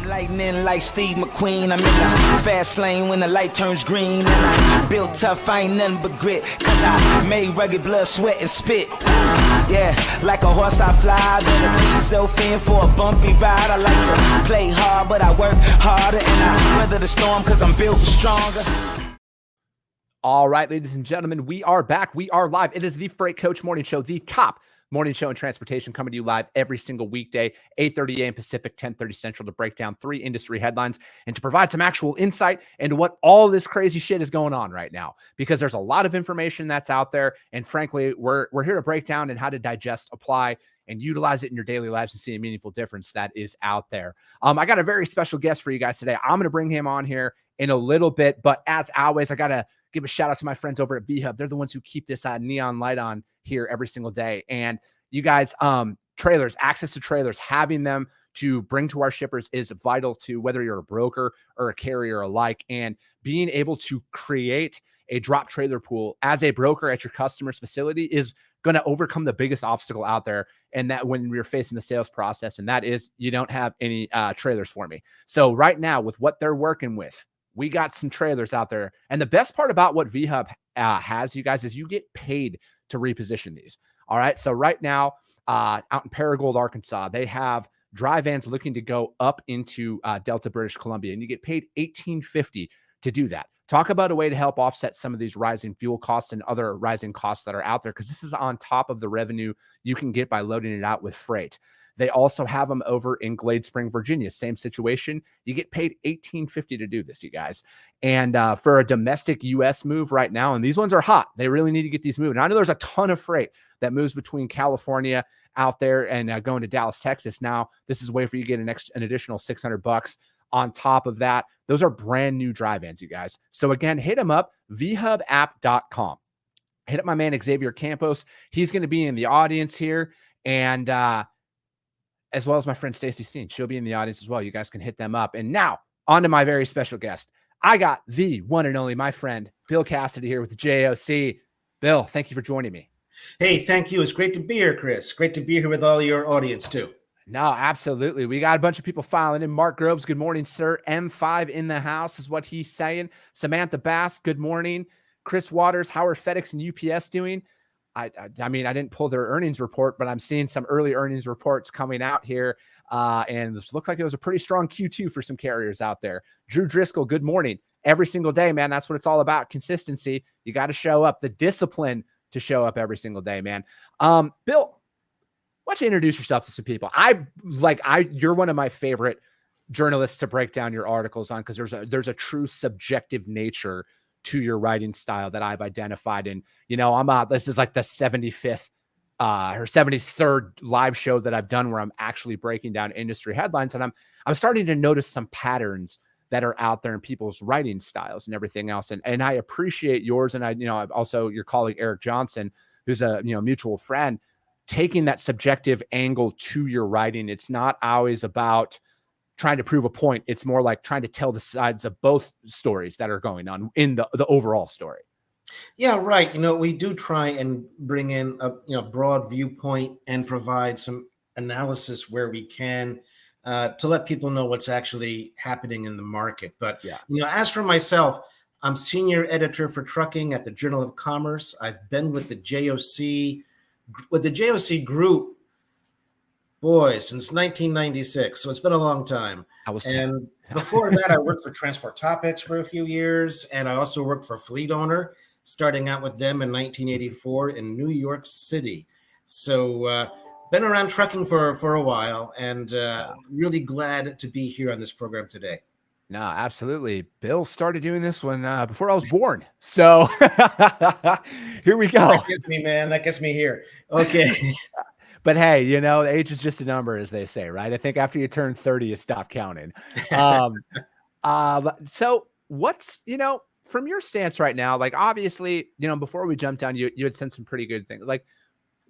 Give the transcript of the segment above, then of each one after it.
Lightning like Steve McQueen. I'm in the fast lane when the light turns green. And I built tough, I ain't nothing but grit. Cause I made rugged blood, sweat, and spit. Yeah, like a horse I fly. Better push yourself in for a bumpy ride. I like to play hard, but I work harder. And I weather the storm cause I'm built stronger. All right, ladies and gentlemen, we are back. We are live. It is the Freight Coach Morning Show, the top morning show in transportation, coming to you live every single weekday, 8:30 a.m. Pacific, 10:30 Central, to break down 3 industry headlines and to provide some actual insight into what all this crazy shit is going on right now, because there's a lot of information that's out there. And frankly, we're here to break down and how to digest, apply, and utilize it in your daily lives and see a meaningful difference that is out there. I got a very special guest for you guys today. I'm going to bring him on here in a little bit, but as always, I got to give a shout out to my friends over at VHub. They're the ones who keep this neon light on here every single day. And you guys, trailers, access to trailers, having them to bring to our shippers is vital to whether you're a broker or a carrier alike. And being able to create a drop trailer pool as a broker at your customer's facility is going to overcome the biggest obstacle out there. And that when you're facing the sales process, and that is you don't have any trailers for me. So right now with what they're working with, we got some trailers out there. And the best part about what VHub has, you guys, is you get paid to reposition these. All right. So right now, out in Paragould, Arkansas, they have dry vans looking to go up into Delta, British Columbia, and you get paid $18.50 to do that. Talk about a way to help offset some of these rising fuel costs and other rising costs that are out there, because this is on top of the revenue you can get by loading it out with freight. They also have them over in Glade Spring, Virginia. Same situation. You get paid $18.50 to do this, you guys. And for a domestic U.S. move right now, and these ones are hot. They really need to get these moving. I know there's a ton of freight that moves between California out there and going to Dallas, Texas. Now, this is a way for you to get an additional $600 on top of that. Those are brand new dry vans, you guys. So again, hit them up, vhubapp.com. Hit up my man, Xavier Campos. He's going to be in the audience here. And as well as my friend Stacy Steen. She'll be in the audience as well. You guys can hit them up. And now, on to my very special guest. I got the one and only, my friend, Bill Cassidy, here with the JOC. Bill, thank you for joining me. Hey, thank you. It's great to be here, Chris. Great to be here with all your audience, too. No, absolutely. We got a bunch of people filing in. Mark Groves, good morning, sir. M5 in the house is what he's saying. Samantha Bass, good morning. Chris Waters, how are FedEx and UPS doing? I mean, I didn't pull their earnings report, but I'm seeing some early earnings reports coming out here. And this looked like it was a pretty strong Q2 for some carriers out there. Drew Driscoll, good morning. Every single day, man. That's what it's all about. Consistency. You got to show up, the discipline to show up every single day, man. Bill, why don't you introduce yourself to some people? You're one of my favorite journalists to break down your articles on, because there's a true subjective nature to your writing style that I've identified. And, you know, this is like the 75th or 73rd live show that I've done where I'm actually breaking down industry headlines. And I'm starting to notice some patterns that are out there in people's writing styles and everything else. And I appreciate yours. And also your colleague, Eric Johnson, who's a, mutual friend, taking that subjective angle to your writing. It's not always about trying to prove a point. It's more like trying to tell the sides of both stories that are going on in the overall story. Yeah, right. We do try and bring in a broad viewpoint and provide some analysis where we can to let people know what's actually happening in the market. But, as for myself, I'm senior editor for trucking at the Journal of Commerce. I've been with the JOC group, since 1996. So it's been a long time. And before that, I worked for Transport Topics for a few years. And I also worked for Fleet Owner, starting out with them in 1984 in New York City. So been around trucking for a while, and really glad to be here on this program today. No, absolutely. Bill started doing this when before I was born. So here we go. That gets me, man. That gets me here. Okay. But hey, age is just a number, as they say, right? I think after you turn 30, you stop counting. So what's, from your stance right now, like obviously, before we jumped down, you had sent some pretty good things. Like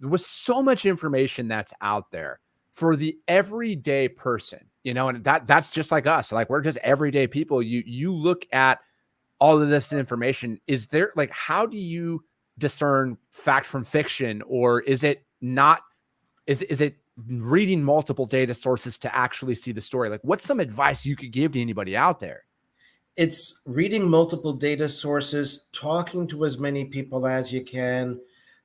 there was so much information that's out there for the everyday person, and that's just like us. Like we're just everyday people. You look at all of this information. Is there how do you discern fact from fiction, or is it not? Is it reading multiple data sources to actually see the story? Like, what's some advice you could give to anybody out there? It's reading multiple data sources, talking to as many people as you can,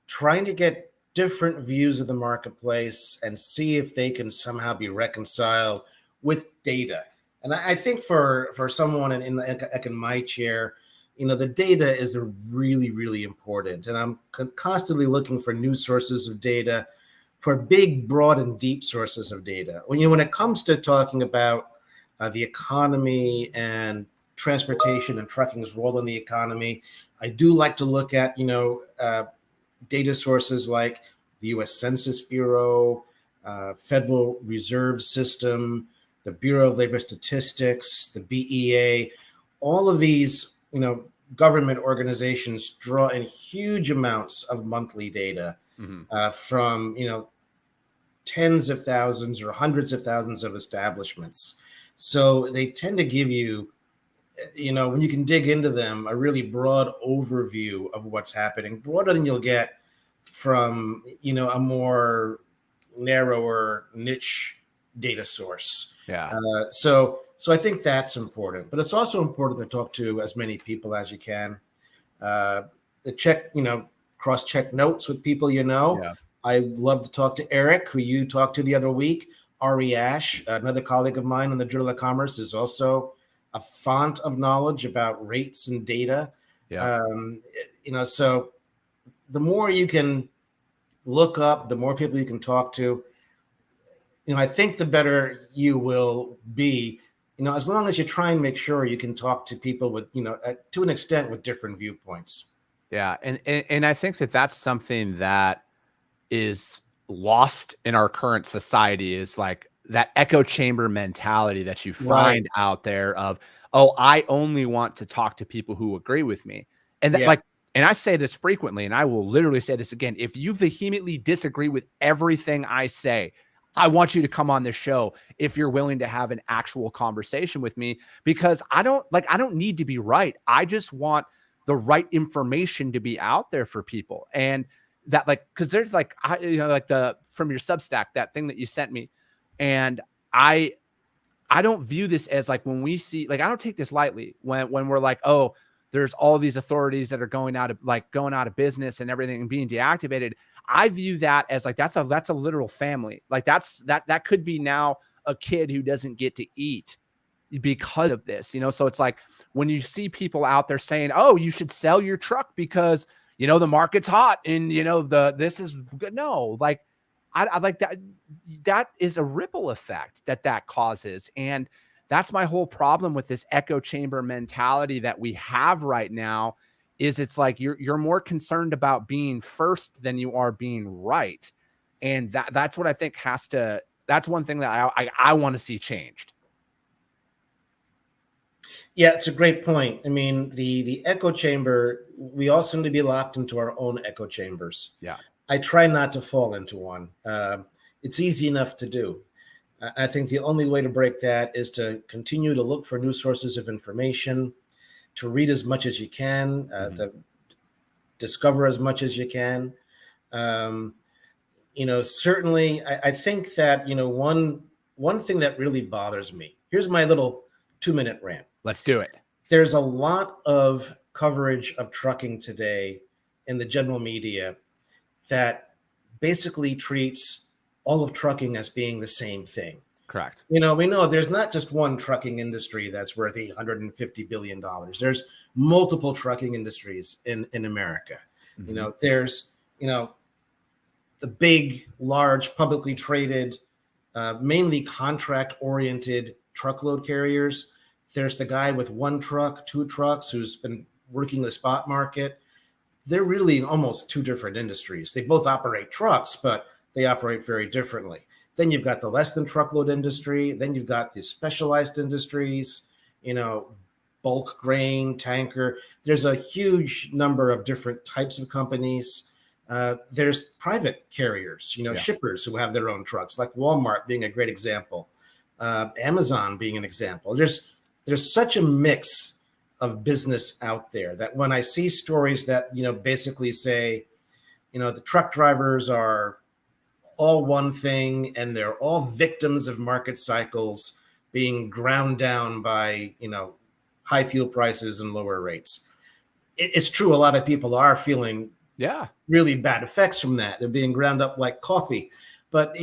trying to get different views of the marketplace and see if they can somehow be reconciled with data. And I think for someone in my chair, the data is really, really important. And I'm constantly looking for new sources of data, for big, broad, and deep sources of data. When it comes to talking about the economy and transportation and trucking's role in the economy, I do like to look at data sources like the U.S. Census Bureau, Federal Reserve System, the Bureau of Labor Statistics, the BEA. All of these government organizations draw in huge amounts of monthly data from tens of thousands or hundreds of thousands of establishments. So they tend to give you, when you can dig into them, a really broad overview of what's happening, broader than you'll get from, a more narrower niche data source. Yeah. So I think that's important, but it's also important to talk to as many people as you can. Cross-check notes with people. Yeah. I love to talk to Eric, who you talked to the other week. Ari Ash, another colleague of mine in the Journal of Commerce, is also a font of knowledge about rates and data. Yeah. So the more you can look up, the more people you can talk to, I think the better you will be, as long as you try and make sure you can talk to people with, to an extent, with different viewpoints. Yeah. And I think that that's something that is lost in our current society, is like that echo chamber mentality that you find out there of, oh, I only want to talk to people who agree with me. And that and I say this frequently, and I will literally say this again. If you vehemently disagree with everything I say, I want you to come on this show if you're willing to have an actual conversation with me, because I don't need to be right. I just want the right information to be out there for people. And that, because there's from your Substack, that thing that you sent me. And I don't view this as when we see, I don't take this lightly when we're like, oh, there's all these authorities that are going out of business and everything and being deactivated. I view that as that's a literal family. That could be now a kid who doesn't get to eat because of this, So it's when you see people out there saying, oh, you should sell your truck because, the market's hot and, this is good. No, I like that. That is a ripple effect that causes. And that's my whole problem with this echo chamber mentality that we have right now, is it's you're more concerned about being first than you are being right. And that's what I think that's one thing that I want to see changed. Yeah, it's a great point. I mean, the echo chamber, we all seem to be locked into our own echo chambers. Yeah. I try not to fall into one. It's easy enough to do. I think the only way to break that is to continue to look for new sources of information, to read as much as you can, to discover as much as you can. Certainly, I think that, one thing that really bothers me, here's my little 2-minute rant. Let's do it. There's a lot of coverage of trucking today in the general media that basically treats all of trucking as being the same thing. Correct. We know there's not just one trucking industry that's worth $850 billion. There's multiple trucking industries in America. Mm-hmm. There's, the big, large, publicly traded, mainly contract-oriented truckload carriers. There's the guy with one truck, two trucks, who's been working the spot market. They're really in almost two different industries. They both operate trucks, but they operate very differently. Then you've got the less than truckload industry. Then you've got the specialized industries, bulk grain, tanker. There's a huge number of different types of companies. There's private carriers, shippers who have their own trucks, like Walmart being a great example, Amazon being an example. There's such a mix of business out there that when I see stories that, basically say, the truck drivers are all one thing, and they're all victims of market cycles being ground down by, high fuel prices and lower rates. It's true. A lot of people are feeling really bad effects from that. They're being ground up like coffee. But,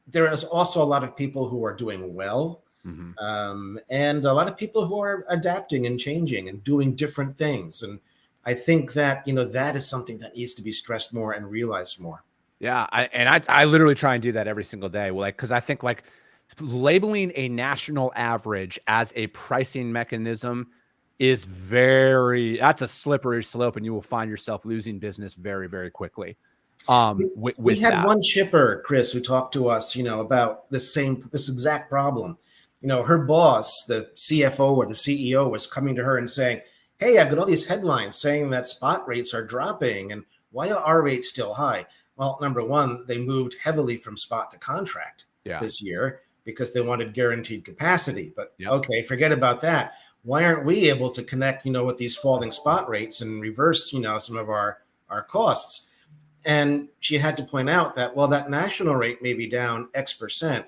there is also a lot of people who are doing well. And a lot of people who are adapting and changing and doing different things. And I think that, that is something that needs to be stressed more and realized more. Yeah. I literally try and do that every single day. Like, cause I think like labeling a national average as a pricing mechanism is that's a slippery slope, and you will find yourself losing business very, very quickly. We had one shipper, Chris, who talked to us, about this exact problem. Her boss, the CFO or the CEO, was coming to her and saying, "Hey, I've got all these headlines saying that spot rates are dropping, and why are our rates still high?" Well, number one, they moved heavily from spot to contract this year because they wanted guaranteed capacity. But okay, forget about that. Why aren't we able to connect, with these falling spot rates and reverse, some of our costs? And she had to point out that, well, that national rate may be down X%,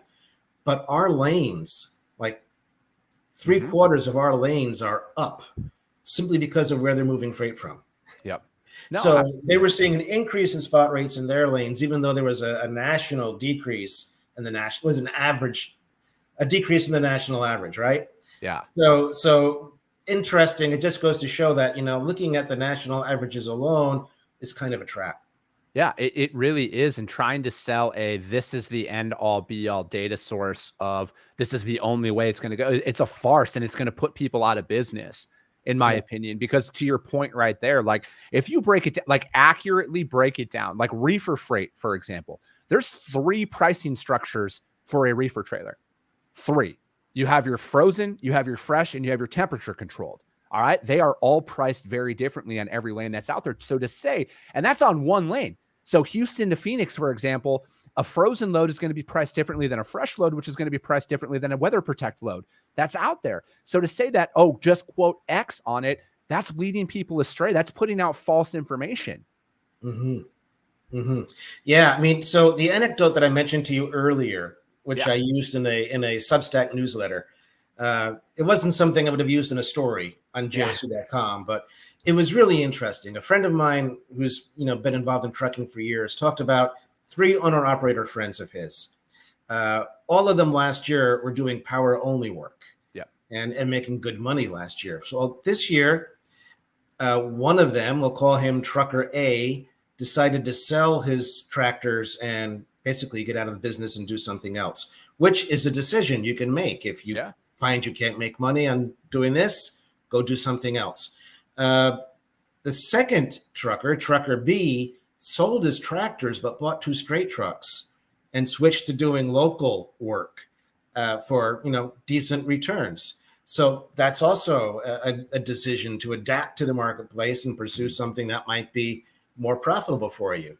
but our lanes, like 3/4 of our lanes, are up simply because of where they're moving freight from. So they were seeing an increase in spot rates in their lanes, even though there was a national decrease in the national, was a decrease in the national average, right? Yeah. So interesting. It just goes to show that, looking at the national averages alone is kind of a trap. Yeah, it really is. And trying to sell this is the end all be all data source of this is the only way it's going to go. It's a farce, and it's going to put people out of business, in my opinion, because to your point right there, like if you break it down, like accurately break it down, like reefer freight, for example, there's 3 pricing structures for a reefer trailer. 3. You have your frozen, you have your fresh, and you have your temperature controlled. All right. They are all priced very differently on every lane that's out there. So to say, and that's on one lane. So Houston to Phoenix, for example, a frozen load is going to be priced differently than a fresh load, which is going to be priced differently than a weather protect load that's out there. So to say that, oh, just quote X on it, that's leading people astray. That's putting out false information. Yeah. I mean, so the anecdote that I mentioned to you earlier, which I used in a Substack newsletter, it wasn't something I would have used in a story on JSU.com, but it was really interesting. A friend of mine who's been involved in trucking for years talked about 3 owner-operator friends of his. All of them last year were doing power-only work and making good money last year. So this year, one of them, we'll call him Trucker A, decided to sell his tractors and basically get out of the business and do something else, which is a decision you can make. If you find you can't make money on doing this, go do something else. The second trucker, Trucker B, sold his tractors but bought 2 straight trucks and switched to doing local work for decent returns. So that's also a decision to adapt to the marketplace and pursue something that might be more profitable for you.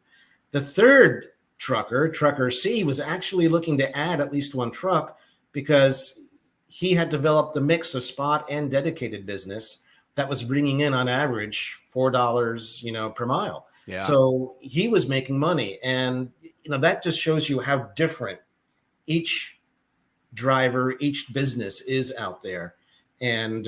The third trucker, Trucker C, was actually looking to add at least 1 truck because he had developed a mix of spot and dedicated business that was bringing in on average $4, per mile. So he was making money. And, that just shows you how different each driver, each business is out there. And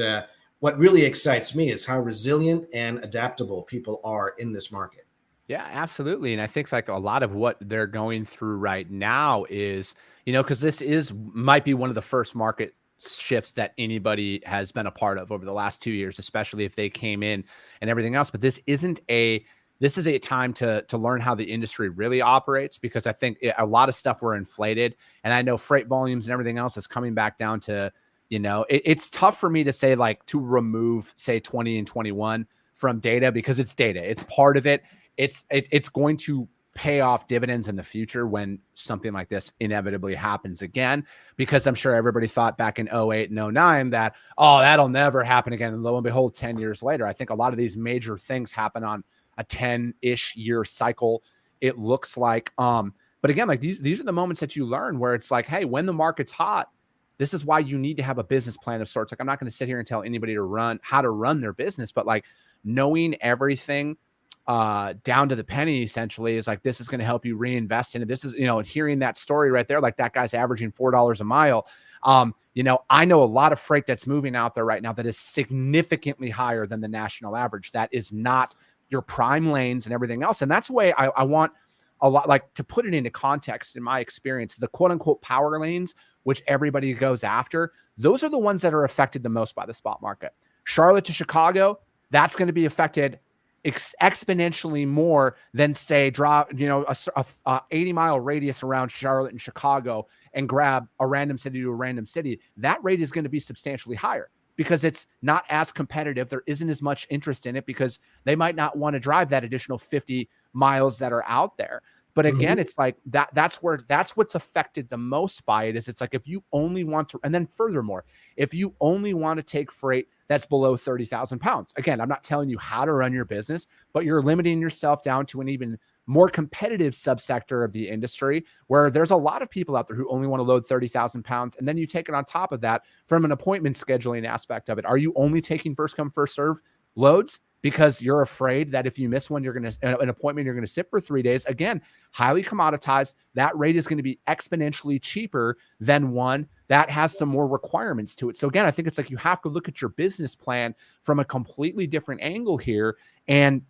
what really excites me is how resilient and adaptable people are in this market. Yeah, absolutely. And I think like a lot of what they're going through right now is, because this might be one of the first market shifts that anybody has been a part of over the last 2 years, especially if they came in and everything else. But this is a time to learn how the industry really operates, because I think a lot of stuff were inflated, and I know freight volumes and everything else is coming back down to, it's tough for me to say like to remove say 20 and 21 from data, because it's data. It's part of it. It's going to pay off dividends in the future when something like this inevitably happens again, because I'm sure everybody thought back in 08 and 09 that, oh, that'll never happen again. And lo and behold, 10 years later, I think a lot of these major things happen on a 10-ish year cycle, it looks like. But again, like these are the moments that you learn where it's like, hey, when the market's hot, this is why you need to have a business plan of sorts. Like, I'm not going to sit here and tell anybody how to run their business, but like knowing everything down to the penny, essentially, is like, this is going to help you reinvest in it. This is, and hearing that story right there, like that guy's averaging $4 a mile. I know a lot of freight that's moving out there right now that is significantly higher than the national average. That is not your prime lanes and everything else. And that's the way I want a lot, like, to put it into context. In my experience, the quote unquote power lanes, which everybody goes after, those are the ones that are affected the most by the spot market. Charlotte to Chicago, that's going to be affected exponentially more than, say, draw, a 80-mile radius around Charlotte and Chicago and grab a random city to a random city. That rate is going to be substantially higher because it's not as competitive. There isn't as much interest in it because they might not want to drive that additional 50 miles that are out there. But again, it's like that's what's affected the most by it. It's like, if you only want to, and then furthermore, if you only want to take freight that's below 30,000 pounds, again, I'm not telling you how to run your business, but you're limiting yourself down to an even more competitive subsector of the industry where there's a lot of people out there who only want to load 30,000 pounds. And then you take it on top of that from an appointment scheduling aspect of it. Are you only taking first come, first serve loads because you're afraid that if you miss one, an appointment, you're going to sit for 3 days? Again, highly commoditized. That rate is going to be exponentially cheaper than one that has some more requirements to it. So again, I think it's like, you have to look at your business plan from a completely different angle here and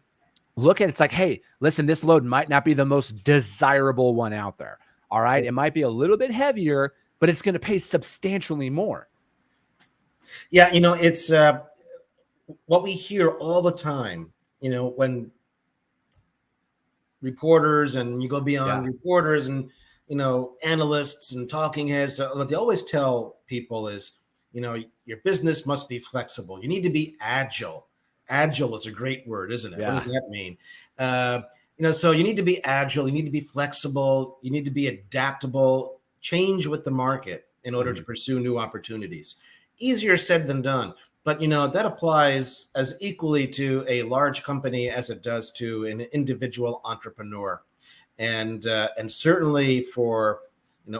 look at it's like, hey, listen, this load might not be the most desirable one out there. All right. It might be a little bit heavier, but it's going to pay substantially more. Yeah. It's what we hear all the time, when reporters, and you go beyond reporters and, analysts and talking heads, what they always tell people is, your business must be flexible. You need to be agile. Agile is a great word, isn't it? Yeah. What does that mean? So you need to be agile. You need to be flexible. You need to be adaptable, change with the market in order to pursue new opportunities. Easier said than done. But, that applies as equally to a large company as it does to an individual entrepreneur. And certainly for,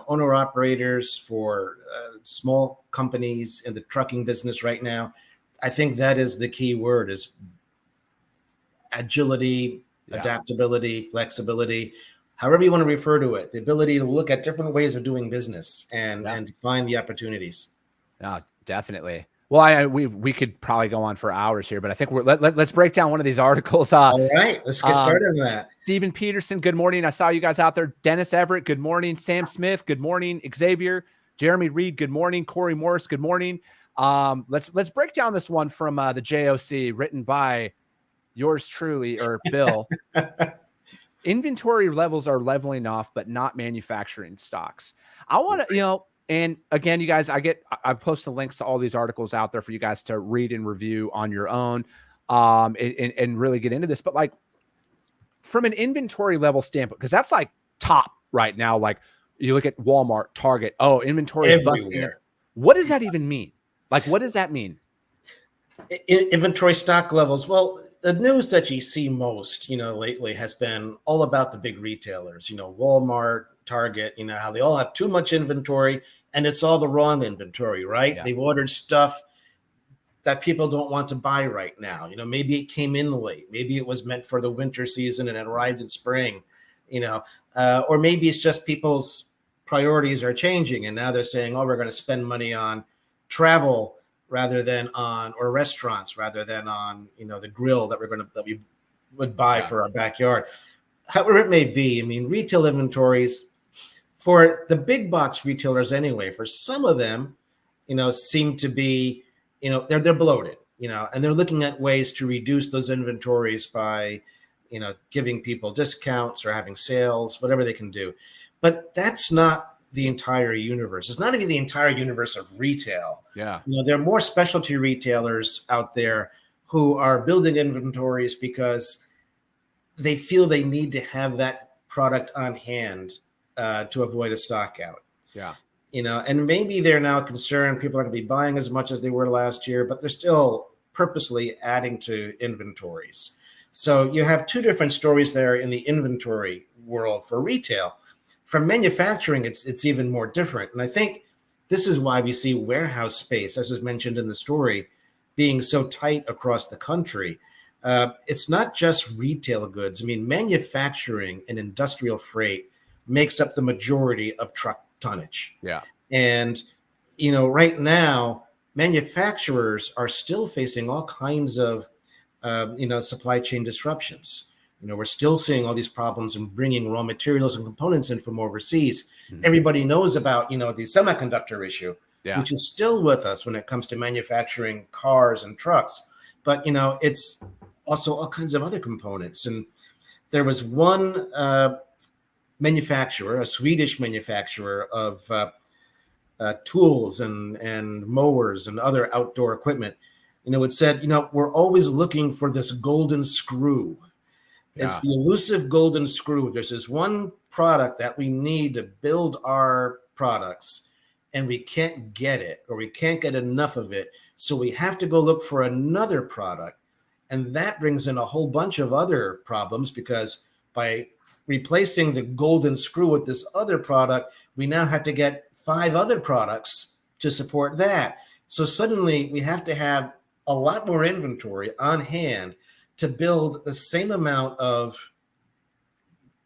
owner operators, for small companies in the trucking business right now, I think that is the key word, is agility, adaptability, flexibility, however you want to refer to it, the ability to look at different ways of doing business and find the opportunities. Yeah, definitely. Well, we could probably go on for hours here, but I think let's break down one of these articles. All right, let's get started on that. Stephen Peterson, good morning. I saw you guys out there. Dennis Everett, good morning. Sam Smith, good morning. Xavier, Jeremy Reed, good morning. Corey Morris, good morning. Let's break down this one from the JOC, written by yours truly, or Bill. Inventory levels are leveling off, but not manufacturing stocks. I want to, and again, you guys, I post the links to all these articles out there for you guys to read and review on your own, and really get into this. But like, from an inventory level standpoint, because that's like top right now. Like, you look at Walmart, Target. Oh, inventory is busting. What does that even mean? Like, what does that mean? Inventory stock levels. Well, the news that you see most, lately has been all about the big retailers, Walmart, Target, how they all have too much inventory and it's all the wrong inventory, right? Yeah. They've ordered stuff that people don't want to buy right now. Maybe it came in late. Maybe it was meant for the winter season and it arrived in spring, or maybe it's just people's priorities are changing and now they're saying, oh, we're going to spend money on travel rather than on, or restaurants rather than on, the grill that we would buy for our backyard. However it may be, retail inventories for the big box retailers anyway, for some of them, seem to be, they're bloated, and they're looking at ways to reduce those inventories by, giving people discounts or having sales, whatever they can do. But that's not the entire universe. It's not even the entire universe of retail. Yeah. There are more specialty retailers out there who are building inventories because they feel they need to have that product on hand to avoid a stock out. Yeah. And maybe they're now concerned people aren't going to be buying as much as they were last year, but they're still purposely adding to inventories. So you have two different stories there in the inventory world for retail. For manufacturing, it's even more different. And I think this is why we see warehouse space, as is mentioned in the story, being so tight across the country. it's not just retail goods. I mean, manufacturing and industrial freight makes up the majority of truck tonnage. Yeah. And, right now, manufacturers are still facing all kinds of, supply chain disruptions. We're still seeing all these problems in bringing raw materials and components in from overseas. Mhm. Everybody knows about, the semiconductor issue, Yeah. which is still with us when it comes to manufacturing cars and trucks. But, it's also all kinds of other components. And there was one manufacturer, a Swedish manufacturer of tools and mowers and other outdoor equipment. It said, we're always looking for this golden screw. It's Yeah. the elusive golden screw. There's this one product that we need to build our products, and we can't get it, or we can't get enough of it. So we have to go look for another product. And that brings in a whole bunch of other problems, because by replacing the golden screw with this other product, we now have to get 5 other products to support that. So suddenly we have to have a lot more inventory on hand to build the same amount of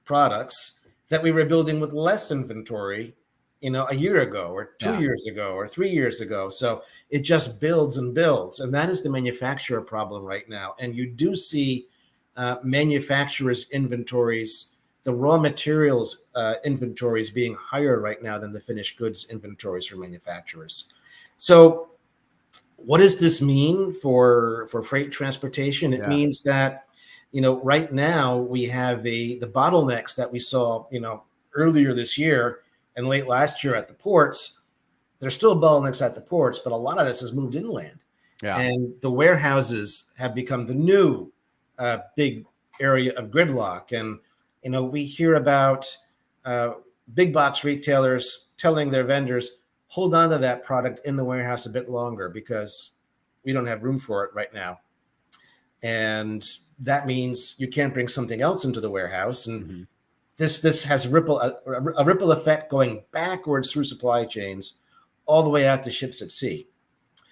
products that we were building with less inventory, a year ago or 2 years ago or 3 years ago. So it just builds and builds. And that is the manufacturer problem right now. And you do see manufacturers' inventories, the raw materials inventories being higher right now than the finished goods inventories for manufacturers. So what does this mean for freight transportation? It means that, right now we have the bottlenecks that we saw, earlier this year and late last year at the ports. There's still bottlenecks at the ports, but a lot of this has moved inland. Yeah. And the warehouses have become the new big area of gridlock. And, we hear about big box retailers telling their vendors, hold on to that product in the warehouse a bit longer because we don't have room for it right now. And that means you can't bring something else into the warehouse. And this has a ripple effect going backwards through supply chains all the way out to ships at sea.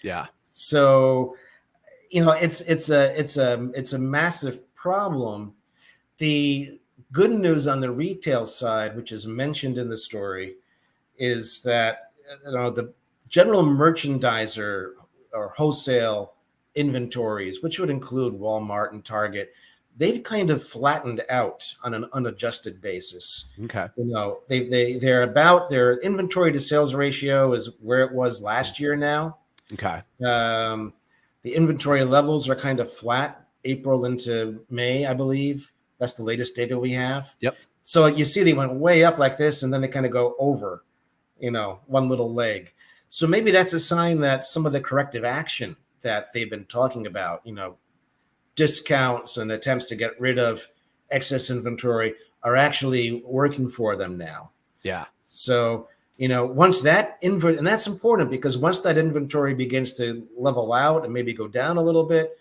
Yeah. So, it's a massive problem. The good news on the retail side, which is mentioned in the story, is that the general merchandiser or wholesale inventories, which would include Walmart and Target, they've kind of flattened out on an unadjusted basis. Okay. They're about, their inventory to sales ratio is where it was last year now. Okay. The inventory levels are kind of flat April into May, I believe. That's the latest data we have. Yep. So you see they went way up like this, and then they kind of go over, one little leg. So maybe that's a sign that some of the corrective action that they've been talking about, discounts and attempts to get rid of excess inventory, are actually working for them now. Yeah. So, once that and that's important, because once that inventory begins to level out and maybe go down a little bit,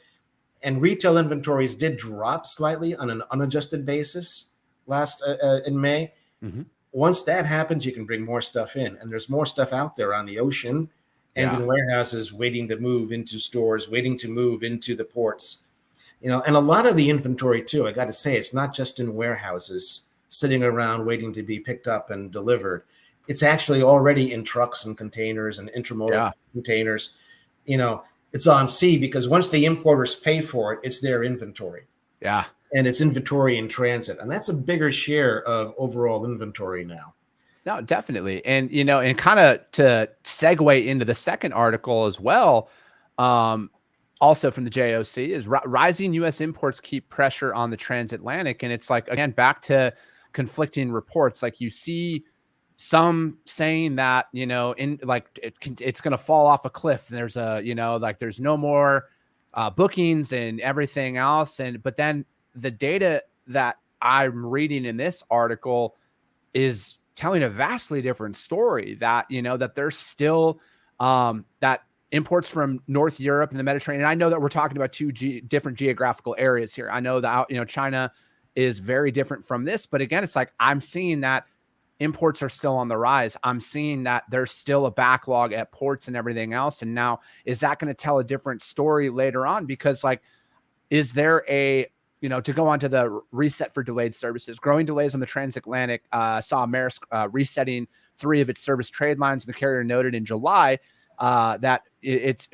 and retail inventories did drop slightly on an unadjusted basis last in May. Mm-hmm. Once that happens, you can bring more stuff in, and there's more stuff out there on the ocean and in warehouses waiting to move into stores, waiting to move into the ports. And a lot of the inventory too, I got to say, it's not just in warehouses sitting around waiting to be picked up and delivered. It's actually already in trucks and containers and intermodal containers. It's on sea, because once the importers pay for it, it's their inventory. Yeah. And it's inventory in transit. And that's a bigger share of overall inventory now. No, definitely. And, and kind of to segue into the second article as well, also from the JOC, is rising U.S. imports keep pressure on the transatlantic. And it's like, again, back to conflicting reports. Like, you see some saying that, it's going to fall off a cliff. There's there's no more bookings and everything else. But then the data that I'm reading in this article is telling a vastly different story, that, that there's still that imports from North Europe and the Mediterranean. And I know that we're talking about two different geographical areas here. I know that, China is very different from this, but again, it's like, I'm seeing that imports are still on the rise. I'm seeing that there's still a backlog at ports and everything else. And now, is that going to tell a different story later on? Because, like, is there a, to go on to the reset for delayed services, growing delays on the transatlantic saw Maersk resetting 3 of its service trade lines. The carrier noted in July that it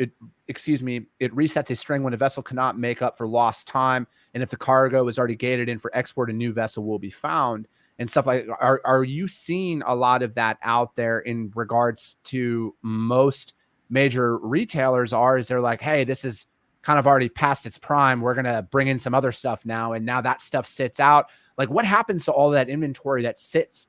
resets a string when a vessel cannot make up for lost time. And if the cargo is already gated in for export, a new vessel will be found and stuff like that. Are you seeing a lot of that out there in regards to most major retailers? Is they're like, hey, this is kind of already past its prime. We're going to bring in some other stuff now. And now that stuff sits out. Like, what happens to all that inventory that sits?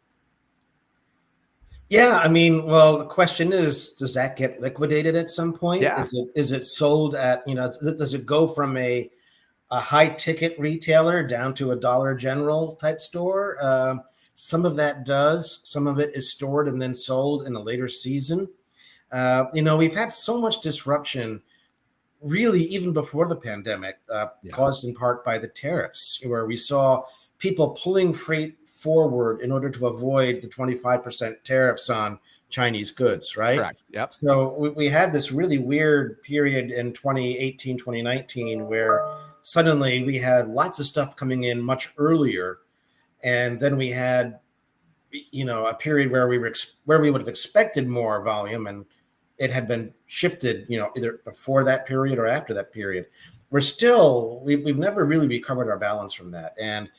Yeah, I mean, well, the question is, does that get liquidated at some point? Yeah. Is it sold at, does it go from a high ticket retailer down to a Dollar General type store? Some of that does. Some of it is stored and then sold in a later season. We've had so much disruption, really, even before the pandemic, caused in part by the tariffs, where we saw people pulling freight forward in order to avoid the 25% tariffs on Chinese goods, right? Correct. Yep. So we had this really weird period in 2018, 2019, where suddenly we had lots of stuff coming in much earlier. And then we had, a period where we would have expected more volume, and it had been shifted, either before that period or after that period. We've never really recovered our balance from that. And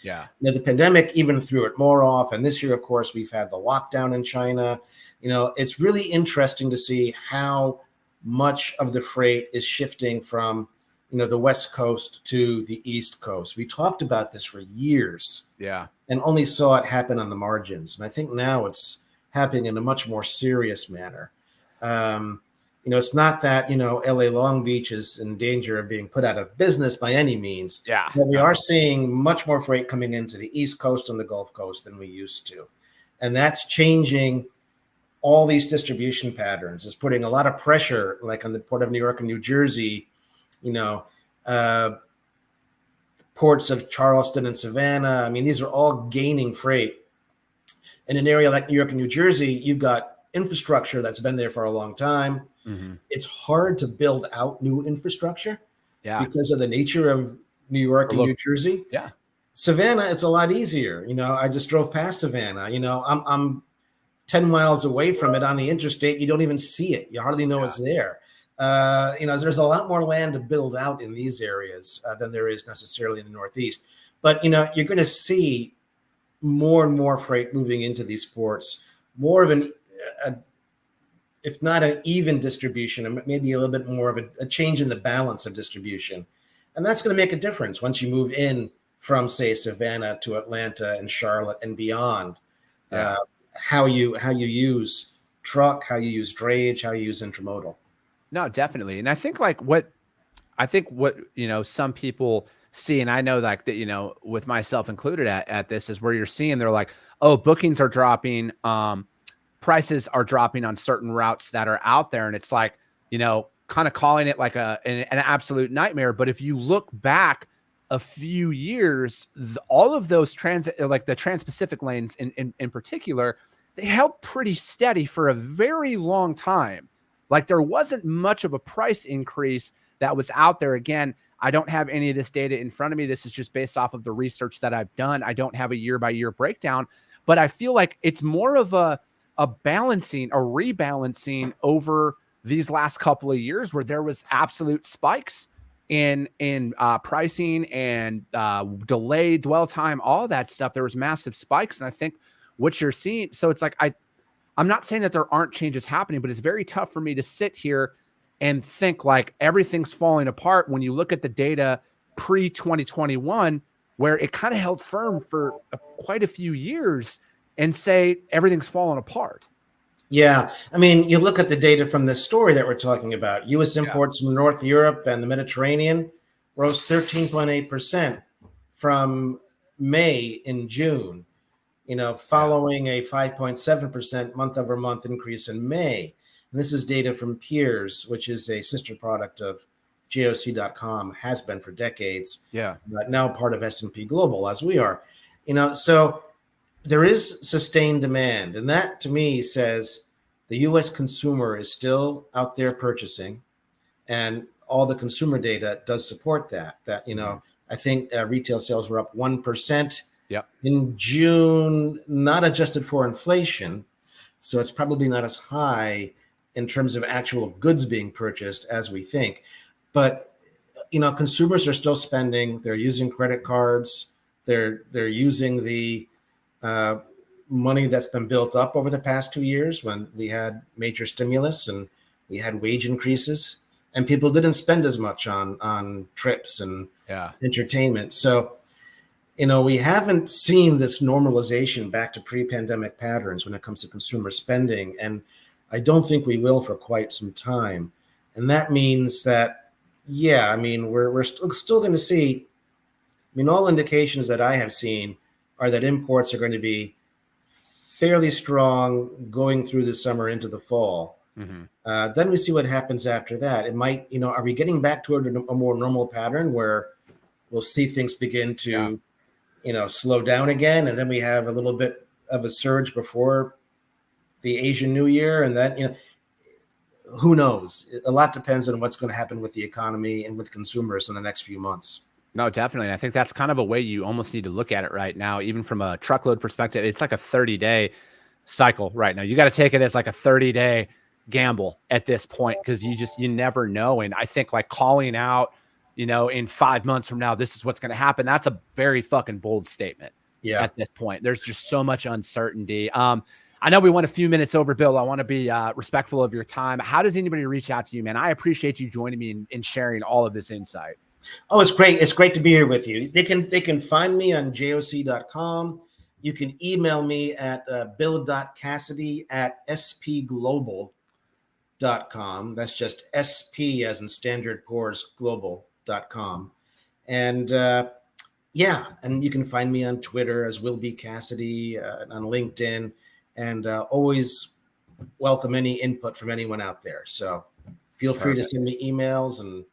the pandemic even threw it more off. And this year, of course, we've had the lockdown in China. It's really interesting to see how much of the freight is shifting from, the West Coast to the East Coast. We talked about this for years. Yeah. And only saw it happen on the margins. And I think now it's happening in a much more serious manner. It's not that, LA Long Beach is in danger of being put out of business by any means. Yeah. But we are seeing much more freight coming into the East Coast and the Gulf Coast than we used to. And that's changing all these distribution patterns. It's putting a lot of pressure, like on the Port of New York and New Jersey, ports of Charleston and Savannah. I mean, these are all gaining freight. In an area like New York and New Jersey, you've got infrastructure that's been there for a long time. Mm-hmm. It's hard to build out new infrastructure because of the nature of New York and New Jersey. Yeah. Savannah, it's a lot easier. I just drove past Savannah. I'm 10 miles away from it on the interstate. You don't even see it. You hardly know it's there. There's a lot more land to build out in these areas than there is necessarily in the Northeast. But, you're going to see more and more freight moving into these ports, more of if not an even distribution, maybe a little bit more of a change in the balance of distribution. And that's going to make a difference once you move in from, say, Savannah to Atlanta and Charlotte and beyond. How you use truck, how you use drayage, how you use intermodal. No, definitely. And I think what some people see, and I know that, with myself included at this, is where you're seeing they're like, oh, bookings are dropping. Prices are dropping on certain routes that are out there. And it's like, kind of calling it like an absolute nightmare. But if you look back a few years, all of those transit, like the Trans-Pacific lanes in particular, they held pretty steady for a very long time. Like, there wasn't much of a price increase that was out there. Again, I don't have any of this data in front of me. This is just based off of the research that I've done. I don't have a year-by-year breakdown, but I feel like it's more of a rebalancing over these last couple of years, where there was absolute spikes in pricing and delay, dwell time, all that stuff. There was massive spikes. And I think what you're seeing, so it's like, I'm not saying that there aren't changes happening, but it's very tough for me to sit here and think like everything's falling apart when you look at the data pre-2021, where it kind of held firm for quite a few years, and say everything's falling apart. Yeah. I mean, you look at the data from this story that we're talking about. U.S. imports from North Europe and the Mediterranean rose 13.8% from May in June, following a 5.7% month-over-month increase in May. And this is data from Peers, which is a sister product of JOC.com, has been for decades. Yeah. Now part of S&P Global, as we are. So there is sustained demand. And that, to me, says the U.S. consumer is still out there purchasing. And all the consumer data does support that. I think retail sales were up 1% Yep. in June, not adjusted for inflation. So it's probably not as high in terms of actual goods being purchased as we think. But, consumers are still spending. They're using credit cards. They're using the money that's been built up over the past 2 years when we had major stimulus and we had wage increases, and people didn't spend as much on trips and entertainment. So, we haven't seen this normalization back to pre-pandemic patterns when it comes to consumer spending, and I don't think we will for quite some time. And that means that, we're still going to see. All indications that I have seen are that imports are going to be fairly strong going through the summer into the fall. Mm-hmm. Then we see what happens after that. It might, are we getting back toward a more normal pattern where we'll see things begin to, slow down again, and then we have a little bit of a surge before the Asian New Year, and then, who knows? A lot depends on what's going to happen with the economy and with consumers in the next few months. No, definitely. And I think that's kind of a way you almost need to look at it right now. Even from a truckload perspective, it's like a 30-day cycle right now. You got to take it as like a 30-day gamble at this point, because you never know. And I think like calling out, in 5 months from now, this is what's going to happen. That's a very fucking bold statement. Yeah. At this point, there's just so much uncertainty. I know we went a few minutes over, Bill. I want to be respectful of your time. How does anybody reach out to you, man? I appreciate you joining me and sharing all of this insight. Oh, it's great. It's great to be here with you. They can find me on joc.com. You can email me at bill.cassidy@spglobal.com. That's just SP as in Standard Poor's Global.com. And and you can find me on Twitter as Will B. Cassidy, on LinkedIn, and always welcome any input from anyone out there. So feel free to send me emails and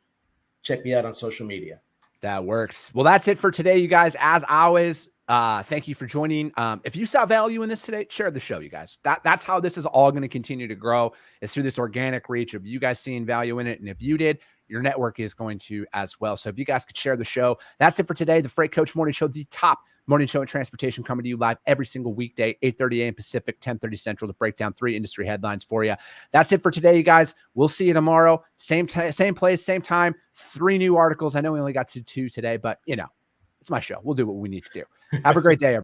check me out on social media. That works. Well, that's it for today, you guys. As always, thank you for joining. If you saw value in this today, share the show, you guys. That's how this is all going to continue to grow, is through this organic reach of you guys seeing value in it. And if you did, your network is going to as well. So if you guys could share the show, that's it for today. The Freight Coach Morning Show, the top morning show in transportation, coming to you live every single weekday, 8:30 a.m. Pacific, 10:30 Central, to break down 3 industry headlines for you. That's it for today, you guys. We'll see you tomorrow. Same place, same time. 3 new articles. I know we only got to 2 today, but it's my show. We'll do what we need to do. Have a great day, everybody.